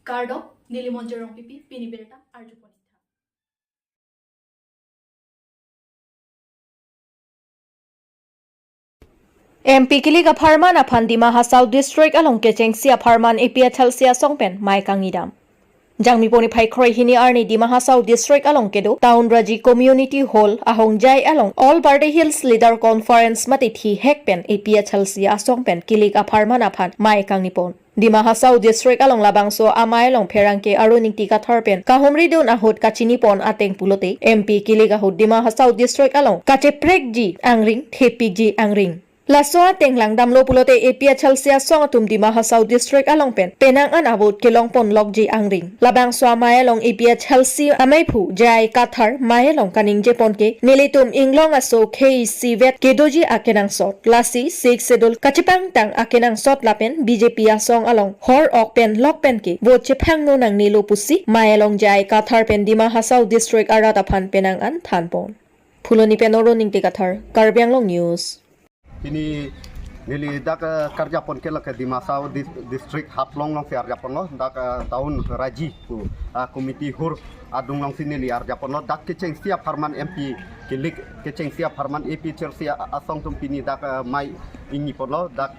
Kardok, Nilimonjerong Pipi, Piniberta, Arjuponita. MP Kiliga Pharman aphan Dima Hasau District along Kechengsia Pharman APHL Sia Songpen Mai Kangidam. Jangmi poni phai khoi hini arni Dima Hasau District along Kedo Town Raji Community Hall ahong jai along All Party Hills Leader Conference matithi hekpen APHL Sia Songpen Kiliga Pharman aphan Mai Kangnipon. Dima Hasau District along Labangso amai along Pherangke Aruning Tika Tharpen Kahumri dun ahut Kachini pon ateng pulote MP Kiliga hut Dima Hasau District along Kacheprek angring Thepik angring. Laswa tenglang damlo pulote APHL Sia Song atum Dima Hasau District alongpen penang an abut kilong pon lokji angring labang swa mayalong APHL Sia amaipu jai kathar mayalong kaning jeponke nilitum inglong aso KC vet kedoji akenang sot lasi 6 sedul kachipang tang akenang sot lapen BJP asong along hor okpen lokpen ke vot chepang no nang nilu pusi mayalong jai kathar pen Dima Hasau District arat aphan penang an thanpon phuloni penoro ningti kathar Karbianglong News. Ini nili dak kerja pon ke lak Dima Hasau district haplong long si arja pon lo dak tahun raji ku komiti hur adung long sini li arja pon lo dak keceng siap Harman MP kilik keceng siap Harman EP sia asong tum pini dak mai ini pon lo dak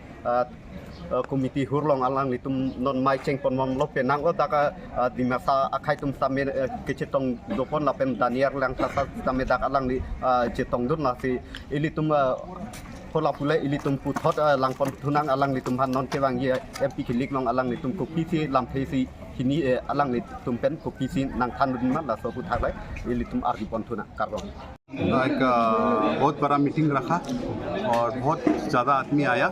komiti hur long alang litum non mai ceng pon mom lo penang lo dak Dima Hasau akai tum same kecetong dopon lapen Daniel lang same dak alang li cetong dun la si ilitum pola pula ilitum puthot langpon tunang alang litum han non kewang ye MP kilik long alang litum kopi si lamphesi kini alang litum pen kopi si nang than ma la so puthak lai ilitum ardi pon tuna karong एक बहुत बड़ा meeting रखा और बहुत ज़्यादा आदमी आया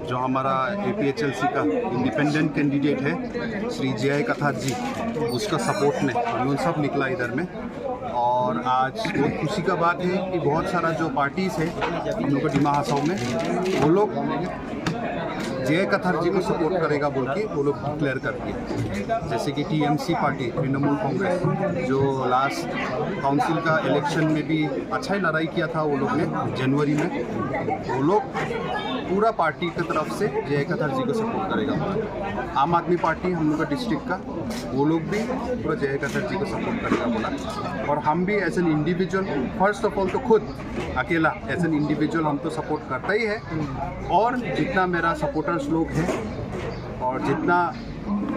जो हमारा APHLC का इंडिपेंडेंट कैंडिडेट है श्री जय कथार जी उसका सपोर्ट में हम सब निकला इधर में और आज बहुत खुशी का बात है कि बहुत सारा जो पार्टीज़ है हम लोग डिमा हासाऊ में वो लोग जय कथार जी को सपोर्ट करेगा बोल के वो लोग डिक्लेयर कर दिए जैसे कि TMC पार्टी तृणमूल कांग्रेस जो लास्ट काउंसिल का इलेक्शन में भी अच्छा ही लड़ाई किया था वो लोग ने जनवरी में वो लोग पूरा पार्टी की तरफ से जय कथार जी को सपोर्ट करेगा। आम आदमी पार्टी हम लोग का डिस्ट्रिक्ट का वो लोग भी पूरा जय कथार जी को सपोर्ट करेगा बोला और हम भी as an individual first of all तो खुद अकेला एज एन इंडिविजुअल हम तो सपोर्ट करता ही है और जितना मेरा सपोर्टर्स लोग हैं और जितना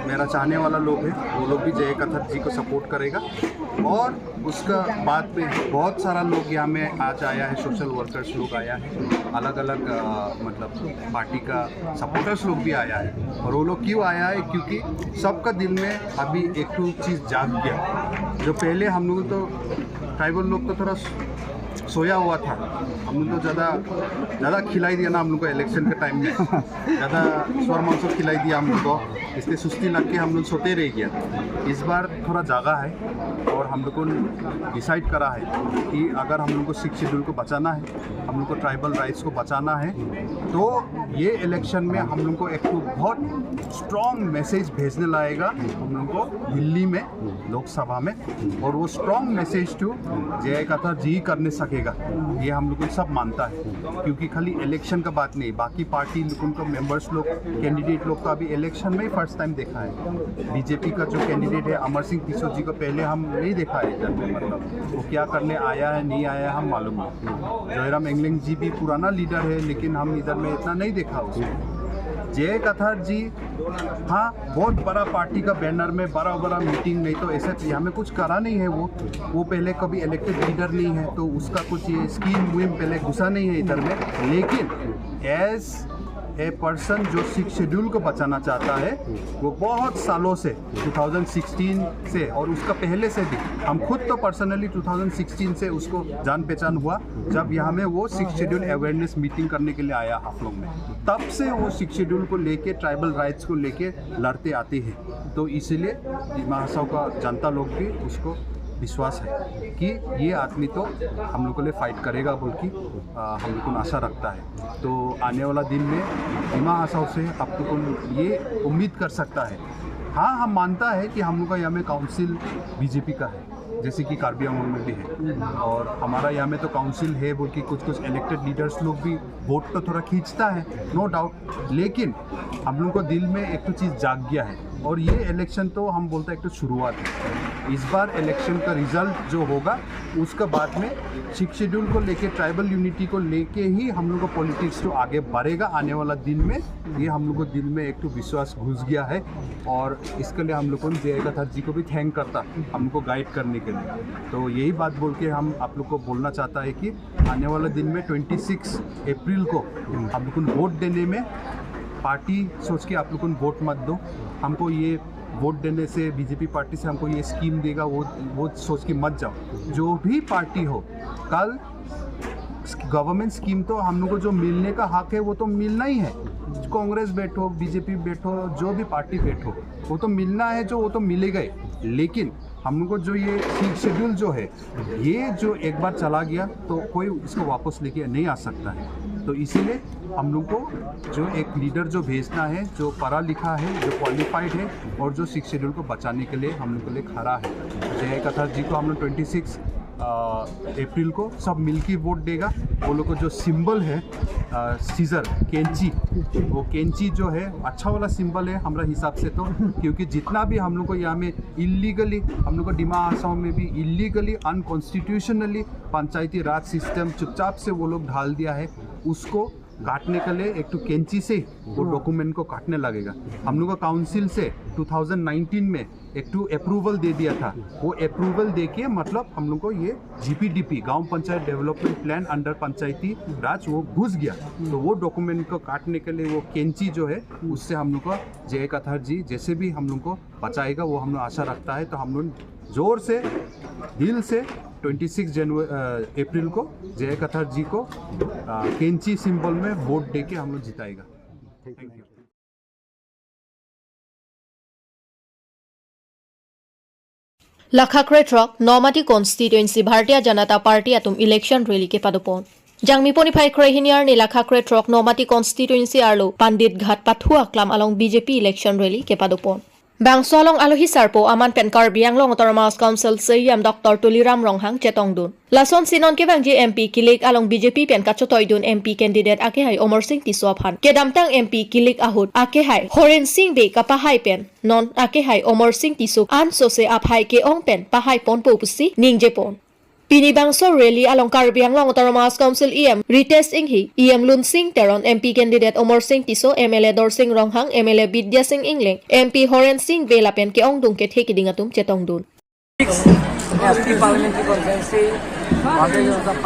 मेरा चाहने वाला लोग है वो लोग भी जय कथार जी को सपोर्ट करेगा और उसका बाद में बहुत सारा लोग यहाँ में आज आया है सोशल वर्कर्स लोग आया है अलग अलग मतलब पार्टी का सपोर्टर्स लोग भी आया है और वो लोग क्यों आया है क्योंकि सबका दिल में अभी एक तो चीज़ जाग गया जो पहले हम लोग तो ट्राइबल लोग तो थोड़ा सोया हुआ था हम लोग तो ज़्यादा खिलाई दिया ना हम लोग को इलेक्शन के टाइम में ज़्यादा स्वर मांसो खिलाई दिया हम लोग को इसलिए सुस्ती लग के हम लोग सोते रह गया। इस बार थोड़ा जागा है और हम लोग को डिसाइड करा है कि अगर हम लोग को 6 शेड्यूल को बचाना है हम लोग को ट्राइबल राइट्स को बचाना है तो ये इलेक्शन में हम लोग को एक तो बहुत स्ट्रॉन्ग मैसेज भेजने लाएगा हम लोग को दिल्ली में लोकसभा में और वो स्ट्रॉन्ग मैसेज टू जय कथार जी करने सकेगा ये हम लोग को सब मानता है क्योंकि खाली इलेक्शन का बात नहीं बाकी पार्टी उनको मेंबर्स लोग कैंडिडेट लोग का अभी इलेक्शन में ही फर्स्ट टाइम देखा है। बीजेपी का जो कैंडिडेट है अमर सिंह पिसो जी को पहले हम नहीं देखा है इधर में मतलब वो क्या करने आया है नहीं आया है हम मालूम नहीं। जयराम एंगलिंग जी भी पुराना लीडर है लेकिन हम इधर में इतना नहीं देखा उसको। जय कथार जी हाँ बहुत बड़ा पार्टी का बैनर में बड़ा मीटिंग नहीं तो ऐसा यहाँ में कुछ करा नहीं है वो पहले कभी इलेक्टेड लीडर नहीं है तो उसका कुछ ये स्कीम मुहिम पहले घुसा नहीं है इधर में लेकिन एज ए पर्सन जो 6 शेड्यूल को बचाना चाहता है वो बहुत सालों से 2016 से और उसका पहले से भी हम खुद तो पर्सनली 2016 से उसको जान पहचान हुआ जब यहाँ में वो 6 शेड्यूल अवेयरनेस मीटिंग करने के लिए आया हाफलोंग में तब से वो 6 शेड्यूल को लेके ट्राइबल राइट्स को लेके लड़ते आते हैं तो इसीलिए डिमा हासाऊ का जनता लोग भी उसको विश्वास है कि ये आदमी तो हम लोग के लिए फाइट करेगा बोल की हम लोग को आशा रखता है तो आने वाला दिन में डिमा हासाऊ से आप लोग को ये उम्मीद कर सकता है। हाँ हम मानता है कि हम लोग का यहाँ में काउंसिल बीजेपी का है जैसे कि कार्बी आंगोल में भी है और हमारा यहाँ में तो काउंसिल है बोल के कुछ इलेक्टेड लीडर्स लोग भी वोट तो थोड़ा खींचता है नो डाउट लेकिन हम लोग को दिल में एक तो चीज़ जाग गया है और ये इलेक्शन तो हम बोलते हैं एक तो शुरुआत है। इस बार इलेक्शन का रिजल्ट जो होगा उसका बाद में 6 शेड्यूल को लेके, ट्राइबल यूनिटी को लेके ही हम लोग का पॉलिटिक्स तो आगे बढ़ेगा आने वाला दिन में। ये हम लोग को दिल में एक तो विश्वास घुस गया है और इसके लिए हम लोग को जे कथार जी को भी थैंक करता हमको गाइड करने के लिए। तो यही बात बोल के हम आप लोग को बोलना चाहता है कि आने वाला दिन में 26 अप्रैल को हम लोग को वोट देने में पार्टी सोच के आप लोग को वोट मत दो। हमको ये वोट देने से बीजेपी पार्टी से हमको ये स्कीम देगा वो सोच के मत जाओ। जो भी पार्टी हो, कल गवर्नमेंट स्कीम तो हम लोग को जो मिलने का हक है वो तो मिलना ही है। कांग्रेस बैठो, बीजेपी बैठो, जो भी पार्टी बैठो, वो तो मिलना है, जो वो तो मिलेगा ही। लेकिन हम लोग को जो ये 6 शेड्यूल जो है, ये जो एक बार चला गया तो कोई इसको वापस लेके नहीं आ सकता है। तो इसीलिए हम लोग को जो एक लीडर जो भेजना है, जो पढ़ा लिखा है, जो क्वालिफाइड है और जो 6 शेड्यूल को बचाने के लिए हम लोग के लिए खड़ा है। जय कथार जी को हम लोग 26 अप्रैल को सब मिलके वोट देगा। वो लोग को जो सिंबल है सीजर कैंची, वो कैंची जो है अच्छा वाला सिंबल है हमारा हिसाब से तो, क्योंकि जितना भी हम लोग को यहाँ में इलीगली, हम लोग को डिमा हासाओं में भी इलीगली अनकॉन्स्टिट्यूशनली पंचायती राज सिस्टम चुपचाप से वो लोग ढाल दिया है, उसको काटने के लिए एक तो कैंची से वो डॉक्यूमेंट को काटने लगेगा। हम लोग का काउंसिल से 2019 में एक तो अप्रूवल दे दिया था, वो अप्रूवल दे के मतलब हम लोग को ये GPDP गांव पंचायत डेवलपमेंट प्लान अंडर पंचायती राज वो घुस गया। तो वो डॉक्यूमेंट को काटने के लिए वो कैंची जो है उससे हम लोग को जय कथार जी जैसे भी हम लोग को बचाएगा वो हम लोग आशा रखता है। तो हम लोग जोर से दिल से 26 अप्रैल को जय कथार जी को कैंची सिंबल में वोट दे के हम लोग जिताएगा। Thank you. लाखाक्रे ट्रक नौमाटी कॉन्स्टिट्यूएंसी भारतीय जनता पार्टी आतुम इलेक्शन रैली के पादुपन जांगमिपोनि फाइख्रे हिनियार नि लाखाक्रे ट्रक नौमाटी कॉन्स्टिट्यूएंसी आरलो पांडित घाट पाथुआ क्लाम आलों बीजेपी इलेक्शन रैली के पादुपन बांगसोलং आलोहि सारपो आमान पेनकार बियांगलों ऑटोनोमास काउंसिल सेयम डॉक्टर तुलिराम रंगहां चेतोंगदुन लासन सिनन के बांगजी एमपी किलिक आलों बीजेपी पेनका चतोयदुन एमपी कैंडिडेट आके हाय अमर सिंह तिसोफान केदामतांग एमपी किलिक आहुत आके हाय हरेन सिंह बे कपाहाय पेन नन आके हाय अमर सिंह तिसो आन सोसे आपहाय के ओंग पेन पाहाय पन पोपुसी निंगजेपन Pini bangso rally along Karbianglong Autonomous Council EM Rites Inghi EM Lun Singh Teron MP candidate Omar Singh Tiso MLA Dor Singh Ronghang MLA Bidya Singh Ingling MP Horen Singh Belapen ke ong dung ke theki dingatum chetong dun FP Parliamentary Conference Bharatiya Janata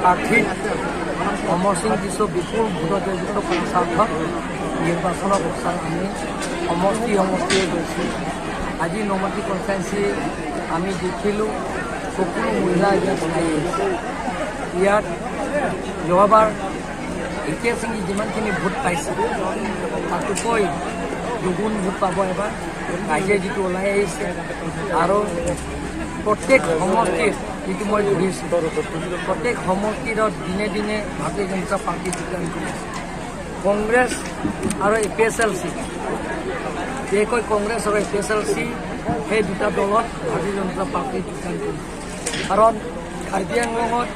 Party Omar Singh Tiso before Bhuta Jogito Pansatha নিৰ্বাচনৰ অৱস্থাত আমি সমষ্টিয়ে গৈছোঁ। আজি নমাটি কনফাৰেন্সি আমি দেখিলোঁ সকলো মহিলা ইয়াত ওলাই আহিছে। ইয়াত যোৱাবাৰ এতিয়া সিং যিমানখিনি ভোট পাইছে তাতোকৈ দুগুণ ভোট পাব এবাৰ। ৰাইজে যিটো ওলাই আহিছে আৰু প্ৰত্যেক সমষ্টিত যিটো মই ধৰিছোঁ প্ৰত্যেক সমষ্টিত দিনে দিনে ভাৰতীয় জনতা পাৰ্টি যোগদান কৰিছে। কংগ্ৰেছ আৰু APSLC যেকৈ কংগ্ৰেছ আৰু APSLC সেই দুটা দলত ভাৰতীয় জনতা পাৰ্টি যোগদান কৰিছে। কাৰণ কাৰ্বি আংলঙত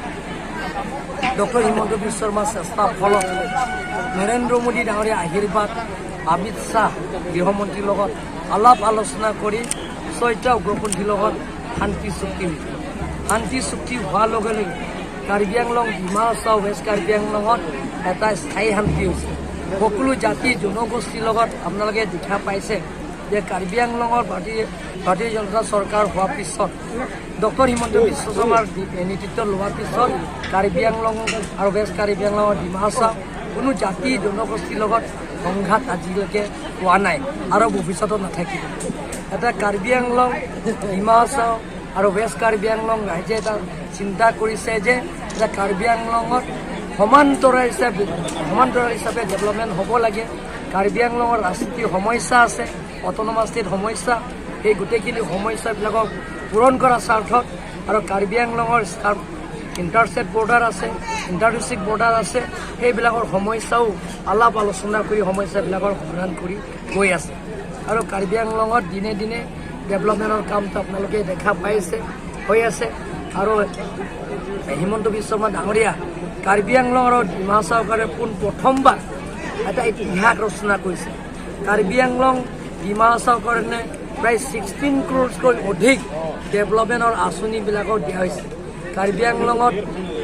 ডক্টৰ হিমন্ত বিশ্ব শৰ্মাৰ চেষ্টাৰ ফলত নৰেন্দ্ৰ মোদী ডাঙৰীয়া আশীৰ্বাদ অমিত শ্বাহ গৃহমন্ত্ৰীৰ লগত আলাপ আলোচনা কৰি 6টা উগ্ৰপন্থীৰ লগত শান্তি চুক্তি হৈছিল। শান্তি চুক্তি হোৱাৰ লগে লগে কাৰ্বি আংলং ডিমা হাছাও ৱেষ্ট কাৰ্বি আংলঙত এটা স্থায়ী শান্তি হৈছে। সকলো জাতি জনগোষ্ঠীৰ লগত আপোনালোকে দেখা পাইছে যে কাৰ্বি আংলঙৰ ভাৰতীয় জনতা চৰকাৰ হোৱাৰ পিছত ডক্টৰ হিমন্ত বিশ্ব শৰ্মাৰ নেতৃত্ব লোৱাৰ পিছত কাৰ্বি আংলং আৰু ৱেষ্ট কাৰ্বি আংলঙৰ ডিমা হাছাও কোনো জাতি জনগোষ্ঠীৰ লগত সংঘাত আজিলৈকে হোৱা নাই আৰু ভৱিষ্যতেও নাথাকিব। এটা কাৰ্বি আংলং ডিমা হাছাও আৰু ৱেষ্ট কাৰ্বি আংলং ৰাইজে এটা চিন্তা কৰিছে যে এটা কাৰ্বি আংলঙত সমান্তৰাল হিচাপে ডেভেলপমেণ্ট হ'ব লাগে। কাৰ্বি আংলঙৰ ৰাজনীতিৰ সমস্যা আছে, অট'নমাছ ষ্টেট সমস্যা, সেই গোটেইখিনি সমস্যাবিলাকক পূৰণ কৰাৰ স্বাৰ্থত আৰু কাৰ্বি আংলঙৰ ইণ্টাৰষ্টেট বৰ্ডাৰ আছে, ইণ্টাৰ ডিষ্ট্ৰিক্ট বৰ্ডাৰ আছে, সেইবিলাকৰ সমস্যাও আলাপ আলোচনা কৰি সমস্যাবিলাকৰ সমাধান কৰি গৈ আছে। আৰু কাৰ্বি আংলঙত দিনে দিনে ডেভেলপমেণ্টৰ কামটো আপোনালোকে দেখা পাইছে হৈ আছে। আৰু হিমন্ত বিশ্ব শৰ্মা ডাঙৰীয়া কাৰ্বি আংলং আৰু ডিমা হাছাও চৰকাৰে পোন প্ৰথমবাৰ এটা ইতিহাস ৰচনা কৰিছে। কাৰ্বি আংলং ডিমা হাছাও কাৰণে প্ৰায় 16 crores অধিক ডেভেলপমেণ্টৰ আঁচনিবিলাকক দিয়া হৈছে কাৰ্বি আংলঙত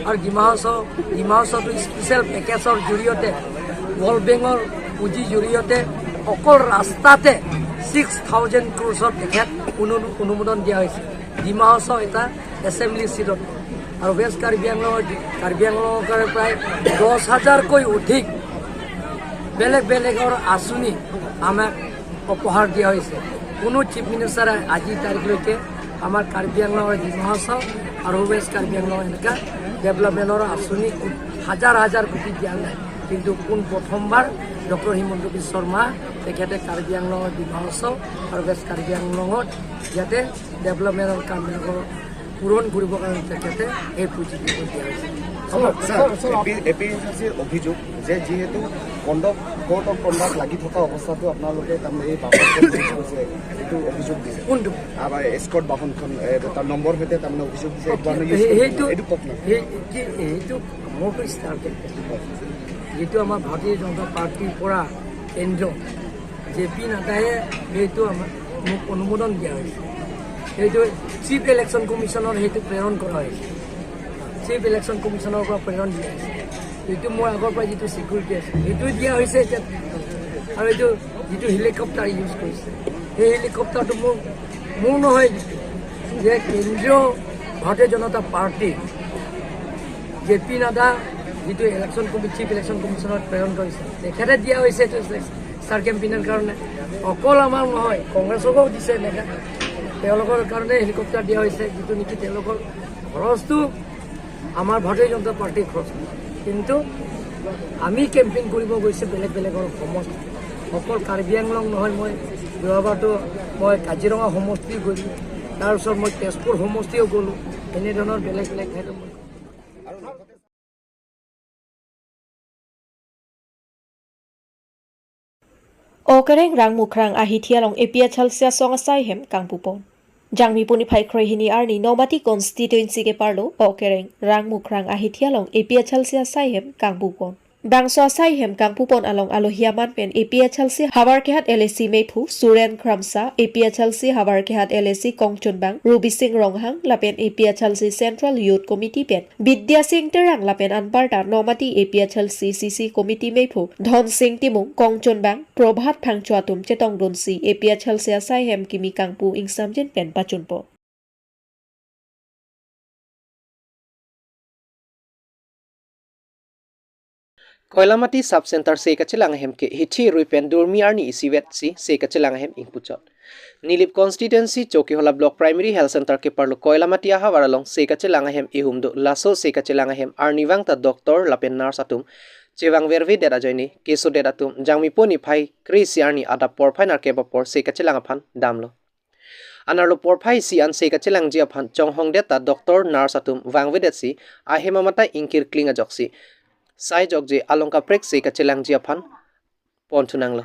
আৰু ডিমা হাছাওটো স্পেচিয়েল পেকেজৰ জৰিয়তে ৱৰ্ল্ড বেংকৰ পুঁজিৰ জৰিয়তে অকল ৰাস্তাতে 6,000 crores তেখেত অনুমোদন দিয়া হৈছে ডিমা হাছাও এটা এছেম্বলি চিটত আৰু ৱেষ্ট কাৰ্বি আংলঙৰ প্ৰায় 10,000 অধিক বেলেগৰ আঁচনি আমাক উপহাৰ দিয়া হৈছে কোনো চিফ মিনিষ্টাৰে আজি তাৰিখলৈকে আমাৰ কাৰ্বি আংলঙৰ ডিমা হাছাও আৰু ৱেষ্ট কাৰ্বি আংলঙৰ এনেকুৱা ডেভেলপমেণ্টৰ আঁচনি হাজাৰ কোটি দিয়া নাই কিন্তু প্ৰথমবাৰ ডক্টৰ হিমন্ত বিশ্ব শৰ্মা তেখেতে কাৰ্বি আংলঙৰ ডিমা হাছাও আৰু ৱেষ্ট কাৰ্বি আংলঙত ইয়াতে ডেভেলপমেণ্টৰ কামবিলাকৰ পূৰণ কৰিবৰ কাৰণে তেখেতে এই পুঁজি দিয়া হৈছে এপিএছচিৰ অভিযোগ যে যিহেতু কোড অফ কণ্ডাক্ট লাগি থকা অৱস্থাটো আপোনালোকে তাৰমানে এই বাহনখন হৈছে এইটো অভিযোগ দিছে কোনটো এস্কৰ্ট বাহনখন তাৰ নম্বৰ সৈতে তাৰমানে অভিযোগ দিছে সেইটো মোৰটো ষ্টাৰ্ট যিটো আমাৰ ভাৰতীয় জনতা পাৰ্টিৰ পৰা কেন্দ্ৰ JP নাড্ডায়ে সেইটো মোক অনুমোদন দিয়া হৈছে সেইটো চিফ ইলেকশ্যন কমিশ্যনৰ সেইটো প্ৰেৰণ কৰা হৈছে চিফ ইলেকশ্যন কমিশ্যনৰ পৰা প্ৰেৰণ দিয়া হৈছে এইটো মোৰ আগৰ পৰা যিটো ছিকিউৰিটি আছে সেইটো দিয়া হৈছে এতিয়া আৰু এইটো যিটো হেলিকপ্টাৰ ইউজ কৰিছে সেই হেলিকপ্টাৰটো মোৰ নহয় যে কেন্দ্ৰীয় ভাৰতীয় জনতা পাৰ্টি JP নাড্ডা যিটো চিফ ইলেকশ্যন কমিশ্যনত প্ৰেৰণ কৰিছে তেখেতে দিয়া হৈছে এইটো ষ্টাৰ কেম্পেইনৰ কাৰণে অকল আমাৰ নহয় কংগ্ৰেছকো দিছে এনেকৈ তেওঁলোকৰ কাৰণে হেলিকপ্টাৰ দিয়া হৈছে যিটো নেকি তেওঁলোকৰ খৰচটো আমাৰ ভাৰতীয় জনতা পাৰ্টিৰ খৰচ কিন্তু আমি কেম্পেইন কৰিব গৈছে বেলেগৰ সমষ্টি অকল কাৰ্বি আংলং নহয় মই যোৱাবাৰতো মই কাজিৰঙা সমষ্টি গ'লোঁ তাৰপিছত মই তেজপুৰ সমষ্টিও গ'লোঁ এনেধৰণৰ বেলেগ ঠাইতো মই Okereng rang mukrang ahithialong APHL sia song asaihem kangpupon. Jangmi puni phai khroihini arni Nomati constituency ke parlo Okereng rang mukrang ahithialong APHL sia asaihem kangpupon. Bangso asaihem kangpupon along alohiaman pen APHL si habar kehat LSC Mephu Suren Kramsa APHL si habar kehat LSC Kongchun Bang Ruby Singh Ronghang lapen APHL si Central Youth Committee pen Vidya Singh Terang lapen Anparta Nomati APHL si CC Committee Mephu Dhon Singh Timung Kongchun Bang Probhat Phangchuatum Chetong Donsi APHL si asaihem kimi kangpu ingsamjen pen pachunpo. Koilamati Sub Center se kachilangahem ke hichi ruipen durmiarni isiwet se kachilangahem ingpuchot. Nilip constituency Chokiola Block Primary Health Center ke parlo Koilamati aha waralong se kachilangahem ihumdo laso se kachilangahem arniwang ta doctor lapen nurse atum chewang vervi dera joini keso dera tum jangmi poni phai krisiarni ada porphai nar ke bapor se kachilangaphan damlo. Anarlo porphai si an se kachilang jiaphan chonghong deta doctor nurse atum wangvedet si ahemamata inkir klinga joksi. Sai jogje alongka prek se kachilang jiaphan ponthunanglo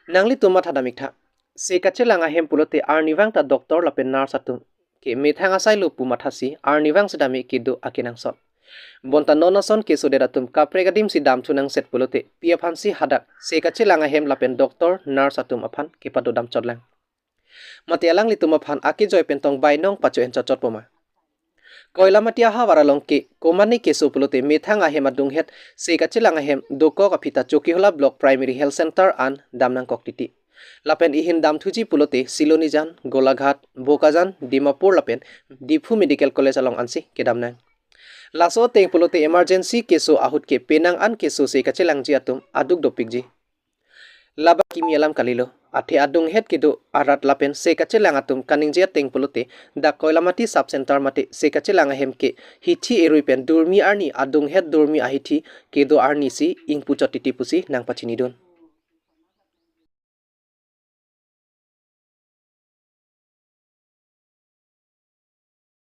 nangli tuma thadamikha se kachilanga hempulote arniwang ta doctor lapen nurse atum ke methanga sailu pumathasi arniwang sedami kidu akinangsot bonta nonason kesoderatum kapregadim si damthunang setpulote piaphansi hadak se kachilanga hem lapen doctor nurse atum aphan kepado dam chodlang matealang lituma phan aki joy pentong bainong pacho en chot poma Koilamati aha waralong ke komani keso pulote methanga hem adunghet se kachilanga hem doko kapita Chokiola Block Primary Health Center an damnang koktiti lapen ihin damthuji pulote Silonijan Golaghat Bokajan Dimapur lapen Diphu Medical College along ansi kedamnang laso teng pulote emergency keso ahut ke penang an keso se kachilang jiatum aduk dopikji laba kimialam kalilo athe adung het kidu arat lapen se kachilang atum kaningjia teng pulote da Koilamati Sub Center mate se kachilang hem ke hithi eruipen durmi arni adung het durmi ahithi kedo arni si ingpuchotiti pusi nang pachini don